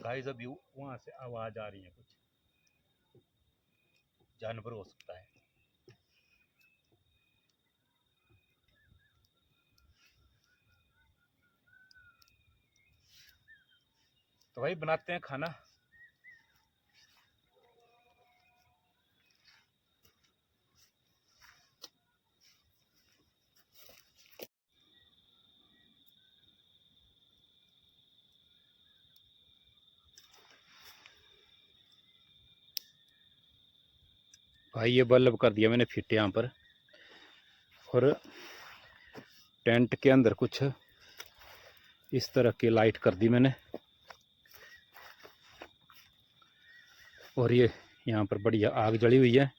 Guys अभी वहां से आवाज आ रही है, कुछ जानवर हो सकता है। तो भाई बनाते हैं खाना। भाई ये बल्ब कर दिया मैंने फिट यहाँ पर, और टेंट के अंदर कुछ इस तरह की लाइट कर दी मैंने, और ये यहाँ पर बढ़िया आग जली हुई है।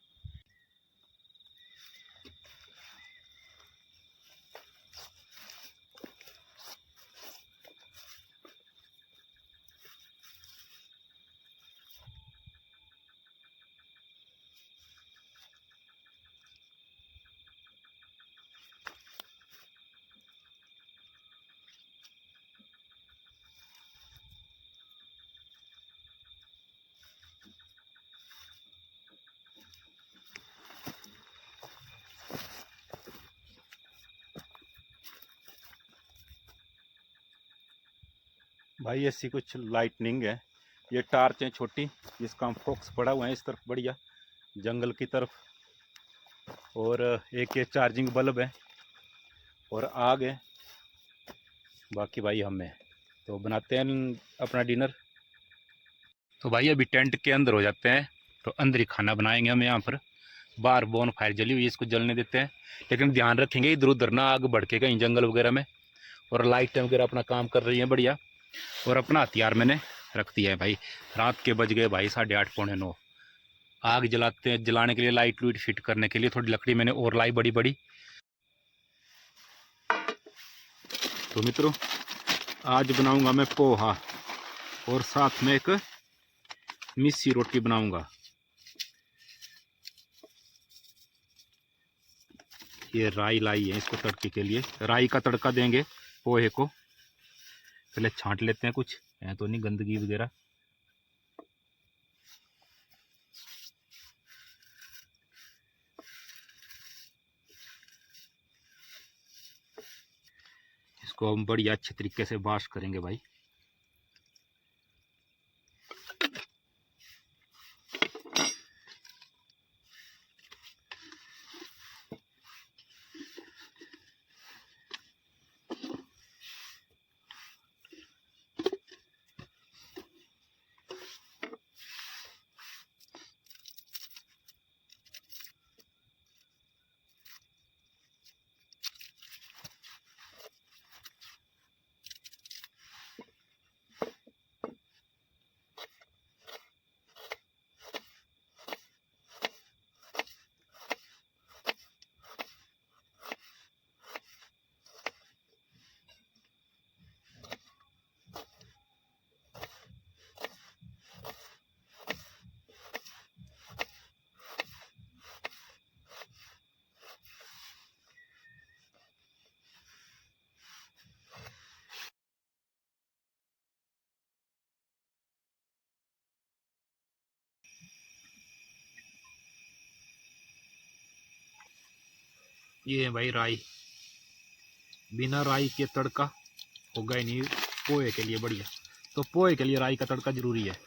भाई ऐसी कुछ लाइटनिंग है, ये टार्च है छोटी, जिसका हम फोक्स पड़ा हुआ है इस तरफ बढ़िया जंगल की तरफ, और एक ये चार्जिंग बल्ब है और आग है। बाकी भाई हम हैं, तो बनाते हैं अपना डिनर। तो भाई अभी टेंट के अंदर हो जाते हैं, तो अंदर ही खाना बनाएंगे हम यहाँ पर। बाहर बोन फायर जली हुई है, इसको जलने देते हैं, लेकिन ध्यान रखेंगे इधर उधर ना आग भड़के कहीं जंगल वगैरह में। और लाइटें वगैरह अपना काम कर रही हैं बढ़िया, और अपना हथियार मैंने रख दिया है भाई। रात के बज गए भाई 8:30 पौने 9। आग जलाते हैं, जलाने के लिए लाइट लूट फिट करने के लिए थोड़ी लकड़ी मैंने और लाई बड़ी बड़ी। तो मित्रों आज बनाऊंगा मैं पोहा, और साथ में एक मिस्सी रोटी बनाऊंगा। ये राई लाई है इसको तड़के के लिए, राई का तड़का देंगे पोहे को। पहले छांट लेते हैं, कुछ है तो नहीं गंदगी वगैरह। इसको हम बढ़िया अच्छे तरीके से वॉश करेंगे भाई। ये है भाई राई, बिना राई के तड़का होगा ही नहीं पोहे के लिए बढ़िया। तो पोहे के लिए राई का तड़का जरूरी है।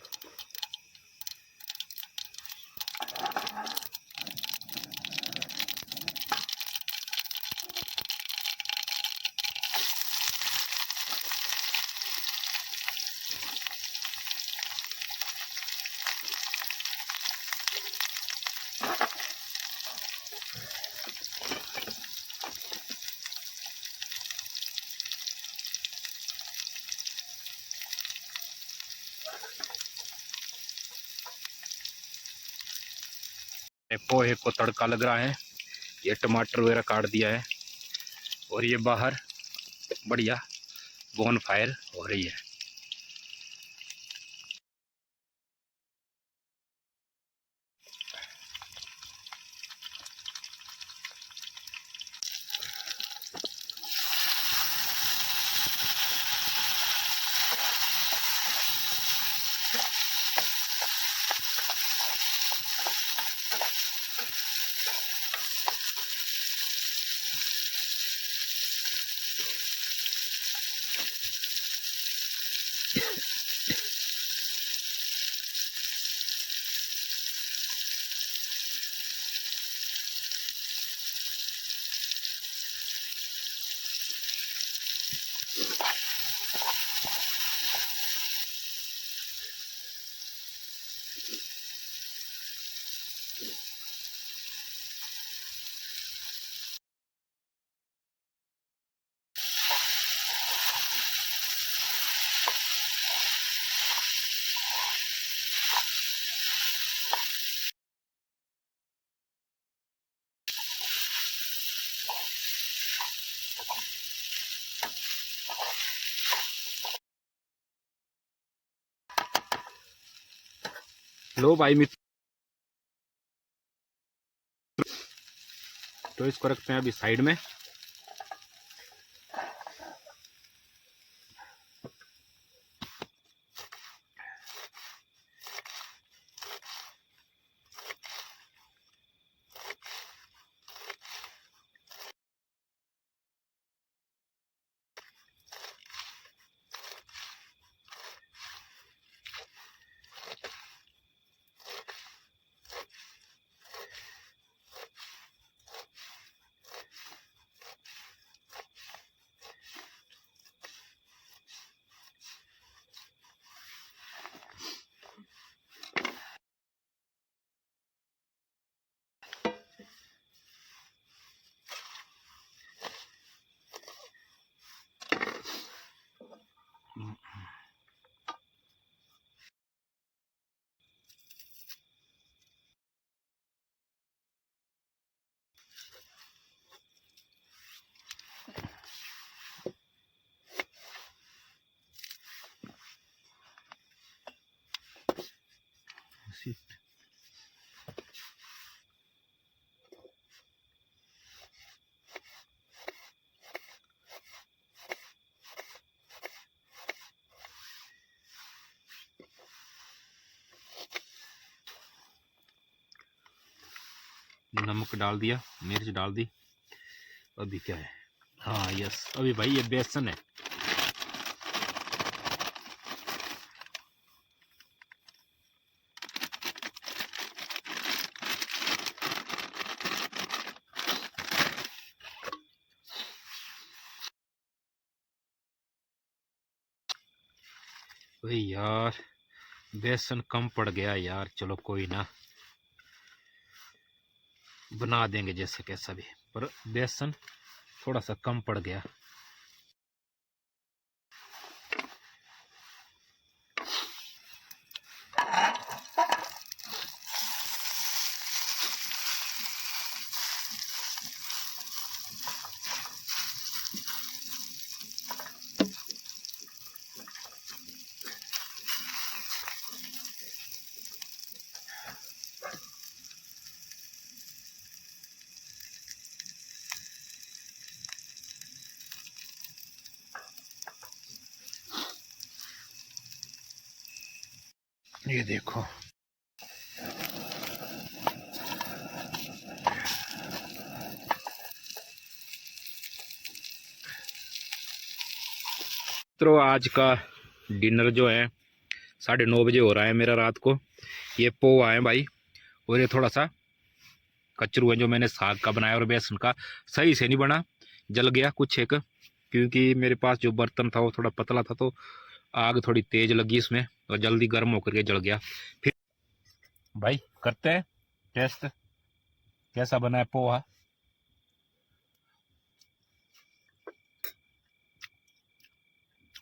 पोहे को तड़का लग रहा है, ये टमाटर वगैरह काट दिया है, और ये बाहर बढ़िया बोन फायर हो रही है। लो भाई मित्र, तो इसको रखते हैं अभी साइड में। नमक डाल दिया, मिर्च डाल दी। अभी क्या है, हाँ यस, अभी भाई ये बेसन है। भाई यार बेसन कम पड़ गया यार, चलो कोई ना, बना देंगे जैसे कैसा भी, पर बेसन थोड़ा सा कम पड़ गया। ये देखो, तो आज का डिनर जो है 9:30 बजे हो रहा है मेरा रात को। ये पोहा है भाई, और ये थोड़ा सा कचरू है जो मैंने साग का बनाया और बेसन का। सही से नहीं बना, जल गया कुछ एक, क्योंकि मेरे पास जो बर्तन था वो थोड़ा पतला था, तो आग थोड़ी तेज लगी इसमें और जल्दी गर्म होकर के जल गया। फिर भाई करते हैं टेस्ट, कैसा बना है पोहा।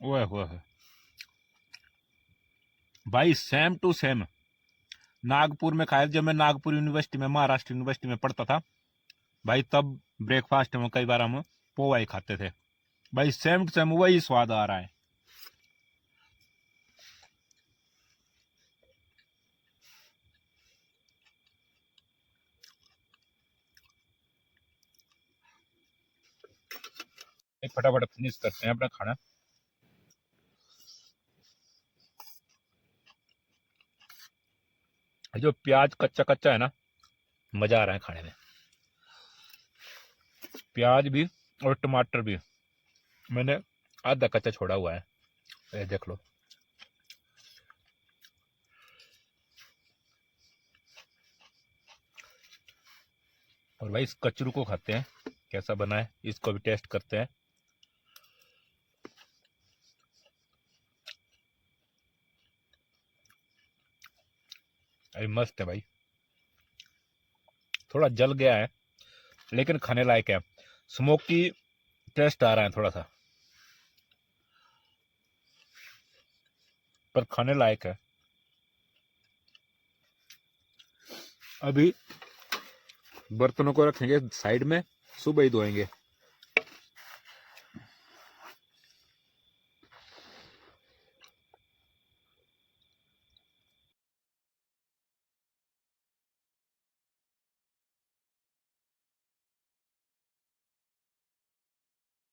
ओए होए भाई, सेम टू सेम नागपुर में खाया। जब मैं नागपुर यूनिवर्सिटी में, महाराष्ट्र यूनिवर्सिटी में पढ़ता था भाई, तब ब्रेकफास्ट में कई बार हम पोहा ही खाते थे भाई। सेम टू सेम वही स्वाद आ रहा है। एक फटाफट फिनिश करते हैं अपना खाना। जो प्याज कच्चा कच्चा है ना, मजा आ रहा है खाने में। प्याज भी और टमाटर भी मैंने आधा कच्चा छोड़ा हुआ है, ये देख लो। और भाई इस कचरू को खाते हैं, कैसा बना है इसको भी टेस्ट करते हैं। अरे मस्त है भाई, थोड़ा जल गया है लेकिन खाने लायक है। स्मोकी टेस्ट आ रहा है थोड़ा सा, पर खाने लायक है। अभी बर्तनों को रखेंगे साइड में, सुबह ही धोएंगे।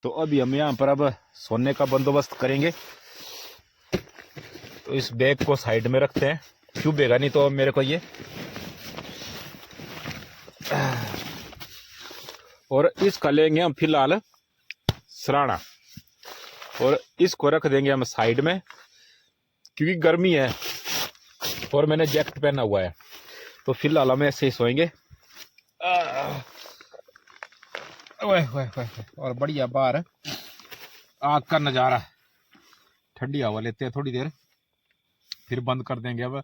तो अभी हम यहाँ पर अब सोने का बंदोबस्त करेंगे। तो इस बैग को साइड में रखते हैं, चुभेगा नहीं तो मेरे को ये। और इसका लेंगे हम फिलहाल सराहना, और इसको रख देंगे हम साइड में क्योंकि गर्मी है और मैंने जैकेट पहना हुआ है। तो फिलहाल हम ऐसे ही सोएंगे। और बढ़िया बाहर आग का नज़ारा, ठंडी हवा लेते हैं थोड़ी देर, फिर बंद कर देंगे। अब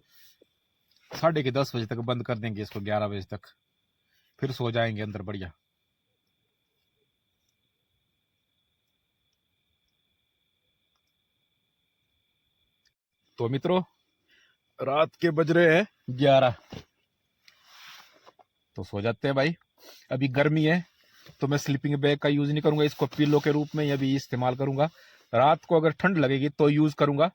10:30 बजे तक बंद कर देंगे इसको, 11 बजे तक फिर सो जाएंगे अंदर बढ़िया। तो मित्रों रात के बज रहे हैं 11, तो सो जाते हैं भाई। अभी गर्मी है तो मैं स्लीपिंग बैग का यूज नहीं करूंगा, इसको पिलो के रूप में ही अभी इस्तेमाल करूंगा। रात को अगर ठंड लगेगी तो यूज करूंगा,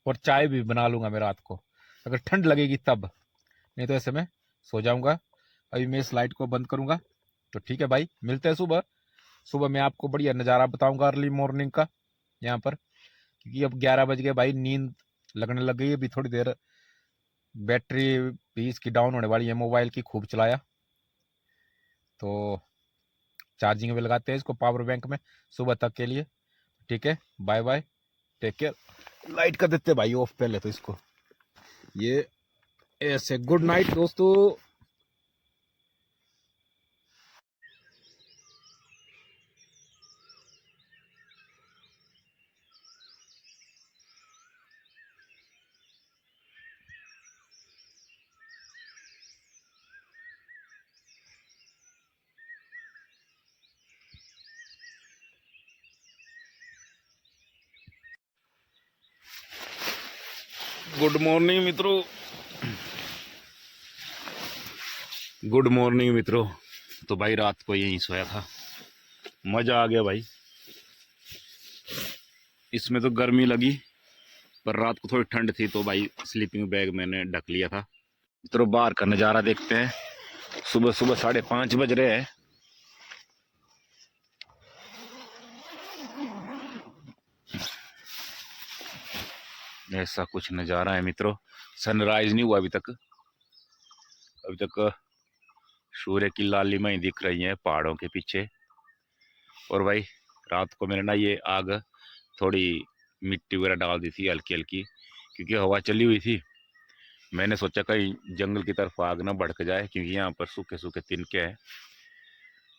और चाय भी बना लूंगा मैं रात को अगर ठंड लगेगी तब, नहीं तो ऐसे में सो जाऊंगा। अभी मैं इस लाइट को बंद करूंगा। तो ठीक है भाई, मिलते हैं सुबह। सुबह मैं आपको बढ़िया नज़ारा बताऊंगा अर्ली मॉर्निंग का यहाँ पर, क्योंकि अब 11 बज गए भाई, नींद लगने लग गई। अभी थोड़ी देर बैटरी भी इसकी डाउन होने वाली है, मोबाइल की खूब चलाया, तो चार्जिंग में लगाते हैं इसको पावर बैंक में सुबह तक के लिए। ठीक है, bye bye, take care. Light कर देते भाई ऑफ पहले तो इसको, ये ऐसे। गुड नाइट दोस्तों। गुड मॉर्निंग मित्रों, गुड मॉर्निंग मित्रों। तो भाई रात को यहीं सोया था, मजा आ गया भाई। इसमें तो गर्मी लगी पर रात को थोड़ी ठंड थी, तो भाई स्लीपिंग बैग मैंने ढक लिया था। मित्रों बाहर का नज़ारा देखते हैं, सुबह सुबह 5:30 बज रहे हैं। ऐसा कुछ नज़ारा है मित्रों, सनराइज नहीं हुआ अभी तक। अभी तक सूर्य की लालिमा ही दिख रही है पहाड़ों के पीछे। और भाई रात को मैंने ना ये आग थोड़ी मिट्टी वगैरह डाल दी थी हल्की हल्की, क्योंकि हवा चली हुई थी। मैंने सोचा कहीं जंगल की तरफ आग ना भड़क जाए, क्योंकि यहाँ पर सूखे सूखे तिनके हैं।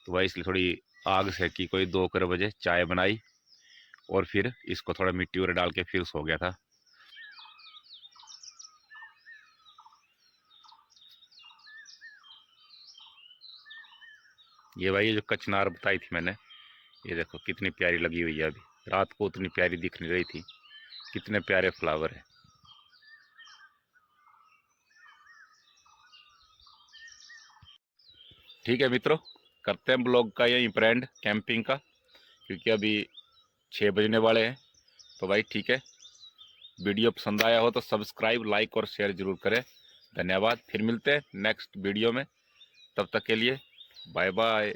तो भाई इसलिए थोड़ी आग सेकी, कोई 2 बजे चाय बनाई और फिर इसको थोड़ा मिट्टी वगैरह डाल के फिर सो गया था। ये भाई ये जो कचनार बताई थी मैंने, ये देखो कितनी प्यारी लगी हुई है। अभी रात को उतनी प्यारी दिख नहीं रही थी, कितने प्यारे फ्लावर है। ठीक है मित्रों, करते हैं ब्लॉग का यहीं पर एंड कैंपिंग का, क्योंकि अभी 6 बजने वाले हैं। तो भाई ठीक है, वीडियो पसंद आया हो तो सब्सक्राइब, लाइक और शेयर जरूर करें। धन्यवाद, फिर मिलते हैं नेक्स्ट वीडियो में। तब तक के लिए बाय बाय।